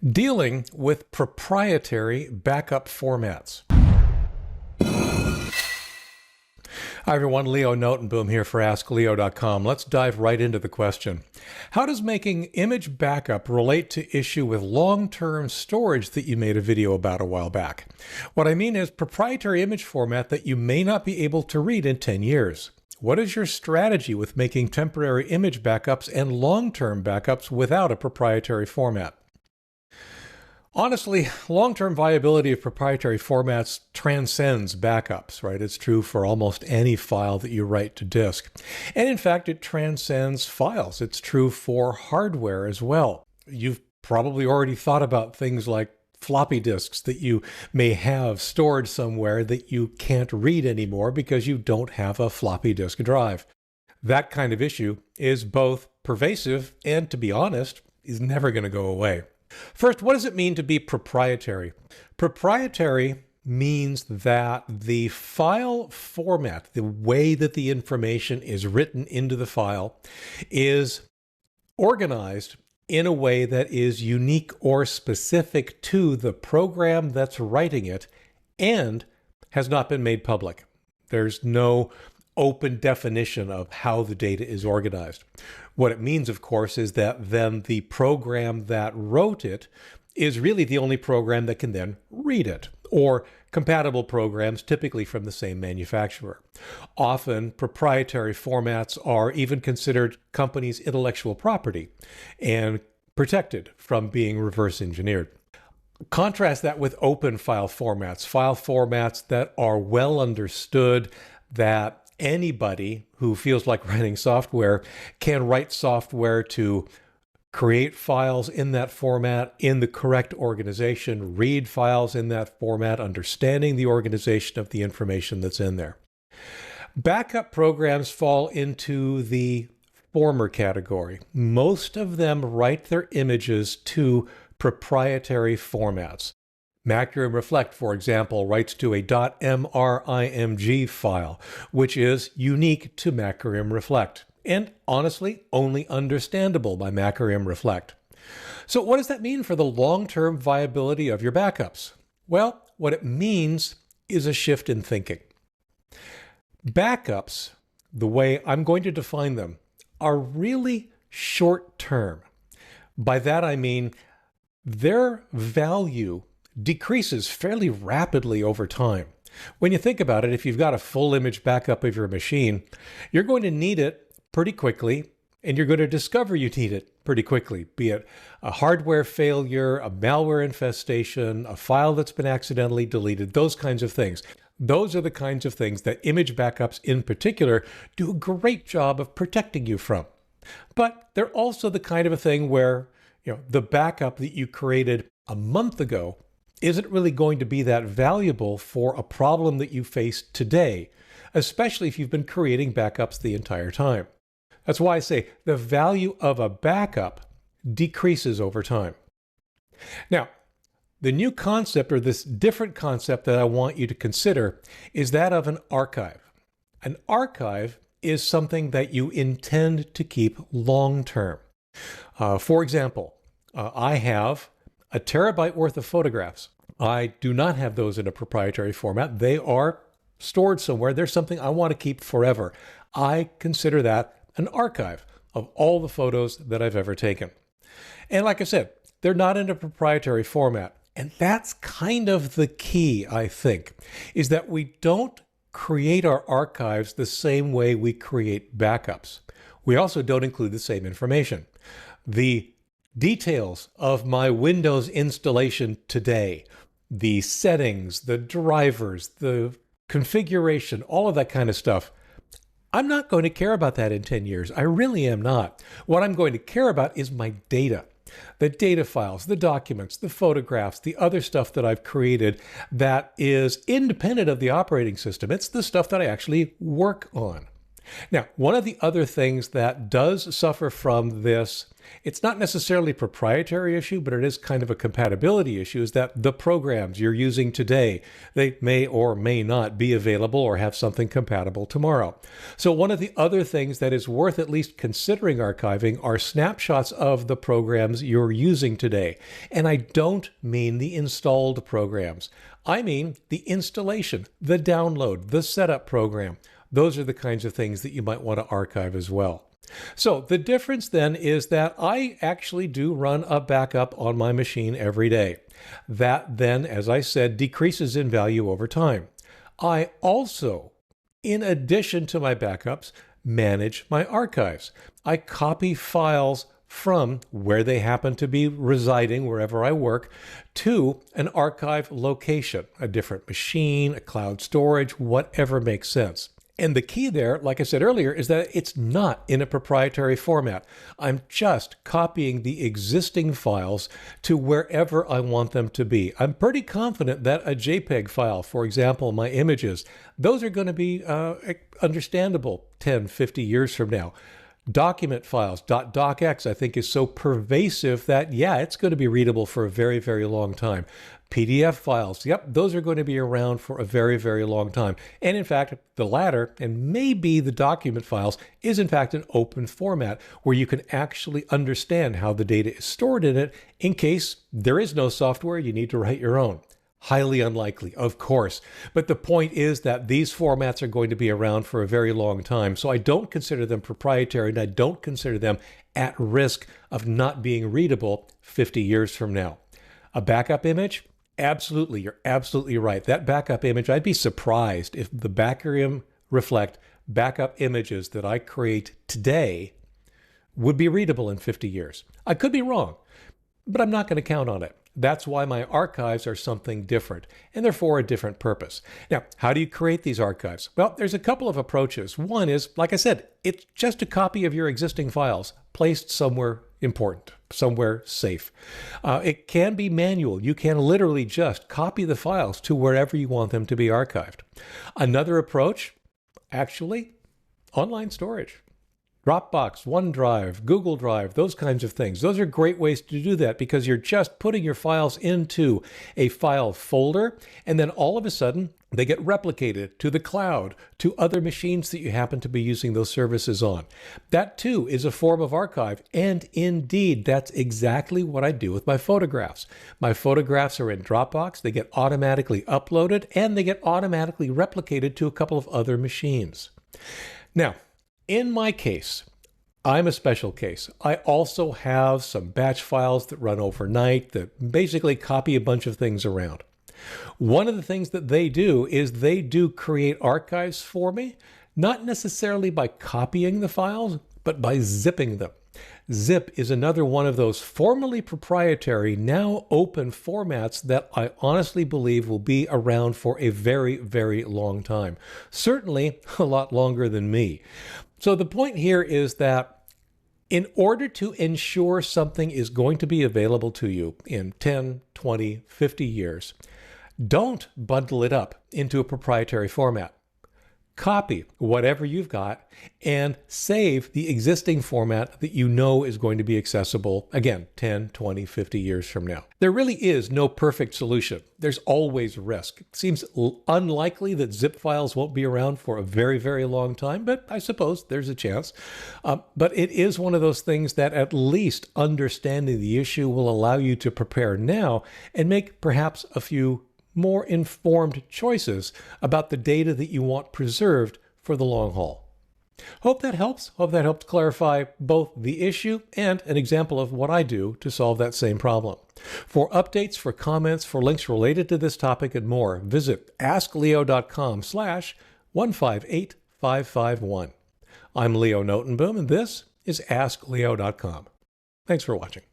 Dealing with proprietary backup formats. Hi everyone, Leo Notenboom here for askleo.com. Let's dive right into the question. How does making image backup relate to issue with long-term storage that you made a video about a while back? What I mean is proprietary image format that you may not be able to read in 10 years. What is your strategy with making temporary image backups and long-term backups without a proprietary format? Honestly, long-term viability of proprietary formats transcends backups, right? It's true for almost any file that you write to disk. And in fact, it transcends files. It's true for hardware as well. You've probably already thought about things like floppy disks that you may have stored somewhere that you can't read anymore because you don't have a floppy disk drive. That kind of issue is both pervasive and, to be honest, is never going to go away. First, what does it mean to be proprietary? Proprietary means that the file format, the way that the information is written into the file, is organized in a way that is unique or specific to the program that's writing it and has not been made public. There's no open definition of how the data is organized. What it means, of course, is that then the program that wrote it is really the only program that can then read it, or compatible programs typically from the same manufacturer. Often, proprietary formats are even considered companies' intellectual property and protected from being reverse engineered. Contrast that with open file formats that are well understood, that anybody who feels like writing software can write software to create files in that format in the correct organization, read files in that format, understanding the organization of the information that's in there. Backup programs fall into the former category. Most of them write their images to proprietary formats. Macrium Reflect, for example, writes to a .mrimg file, which is unique to Macrium Reflect, and honestly, only understandable by Macrium Reflect. So what does that mean for the long-term viability of your backups? Well, what it means is a shift in thinking. Backups, the way I'm going to define them, are really short-term. By that I mean their value decreases fairly rapidly over time. When you think about it, if you've got a full image backup of your machine, you're going to need it pretty quickly, and you're going to discover you need it pretty quickly, be it a hardware failure, a malware infestation, a file that's been accidentally deleted, those kinds of things. Those are the kinds of things that image backups in particular do a great job of protecting you from. But they're also the kind of a thing where, the backup that you created a month ago isn't really going to be that valuable for a problem that you face today, especially if you've been creating backups the entire time. That's why I say the value of a backup decreases over time. Now, the new concept, or this different concept that I want you to consider, is that of an archive. An archive is something that you intend to keep long-term. For example, I have a terabyte worth of photographs. I do not have those in a proprietary format. They are stored somewhere. There's something I want to keep forever. I consider that an archive of all the photos that I've ever taken. And like I said, they're not in a proprietary format. And that's kind of the key, I think, is that we don't create our archives the same way we create backups. We also don't include the same information. The details of my Windows installation today, the settings, the drivers, the configuration, all of that kind of stuff, I'm not going to care about that in 10 years. I really am not. What I'm going to care about is my data. The data files, the documents, the photographs, the other stuff that I've created that is independent of the operating system. It's the stuff that I actually work on. Now, one of the other things that does suffer from this It's not necessarily a proprietary issue, but it is kind of a compatibility issue, is that the programs you're using today, they may or may not be available or have something compatible tomorrow. So one of the other things that is worth at least considering archiving are snapshots of the programs you're using today. And I don't mean the installed programs. I mean the installation, the download, the setup program. Those are the kinds of things that you might want to archive as well. So the difference then is that I actually do run a backup on my machine every day. That then, as I said, decreases in value over time. I also, in addition to my backups, manage my archives. I copy files from where they happen to be residing, wherever I work, to an archive location, a different machine, a cloud storage, whatever makes sense. And the key there, like I said earlier, is that it's not in a proprietary format. I'm just copying the existing files to wherever I want them to be. I'm pretty confident that a JPEG file, for example, my images, those are going to be understandable 10, 50 years from now. Document files, .docx, I think is so pervasive that, yeah, it's going to be readable for a very, very long time. PDF files, yep, those are going to be around for a very, very long time. And in fact, the latter, and maybe the document files, is in fact an open format where you can actually understand how the data is stored in it in case there is no software, you need to write your own. Highly unlikely, of course. But the point is that these formats are going to be around for a very long time. So I don't consider them proprietary, and I don't consider them at risk of not being readable 50 years from now. A backup image? Absolutely, you're absolutely right. That backup image, I'd be surprised if the backup reflect backup images that I create today would be readable in 50 years. I could be wrong, but I'm not going to count on it. That's why my archives are something different, and they're for a different purpose. Now, how do you create these archives? Well, there's a couple of approaches. One is, like I said, it's just a copy of your existing files placed somewhere important, somewhere safe. It can be manual. You can literally just copy the files to wherever you want them to be archived. Another approach, actually, online storage. Dropbox, OneDrive, Google Drive, those kinds of things. Those are great ways to do that because you're just putting your files into a file folder, and then all of a sudden they get replicated to the cloud, to other machines that you happen to be using those services on. That too is a form of archive, and indeed, that's exactly what I do with my photographs. My photographs are in Dropbox, they get automatically uploaded, and they get automatically replicated to a couple of other machines. Now, in my case, I'm a special case. I also have some batch files that run overnight that basically copy a bunch of things around. One of the things that they do is they do create archives for me, not necessarily by copying the files, but by zipping them. Zip is another one of those formerly proprietary, now open formats that I honestly believe will be around for a very, very long time. Certainly a lot longer than me. So the point here is that in order to ensure something is going to be available to you in 10, 20, 50 years, don't bundle it up into a proprietary format. Copy whatever you've got and save the existing format that you know is going to be accessible, again, 10, 20, 50 years from now. There really is no perfect solution. There's always risk. It seems unlikely that zip files won't be around for a very, very long time, but I suppose there's a chance. But it is one of those things that at least understanding the issue will allow you to prepare now and make perhaps a few more informed choices about the data that you want preserved for the long haul. Hope that helps. Hope that helps clarify both the issue and an example of what I do to solve that same problem. For updates, for comments, for links related to this topic and more, visit askleo.com/158551. I'm Leo Notenboom, and this is askleo.com. Thanks for watching.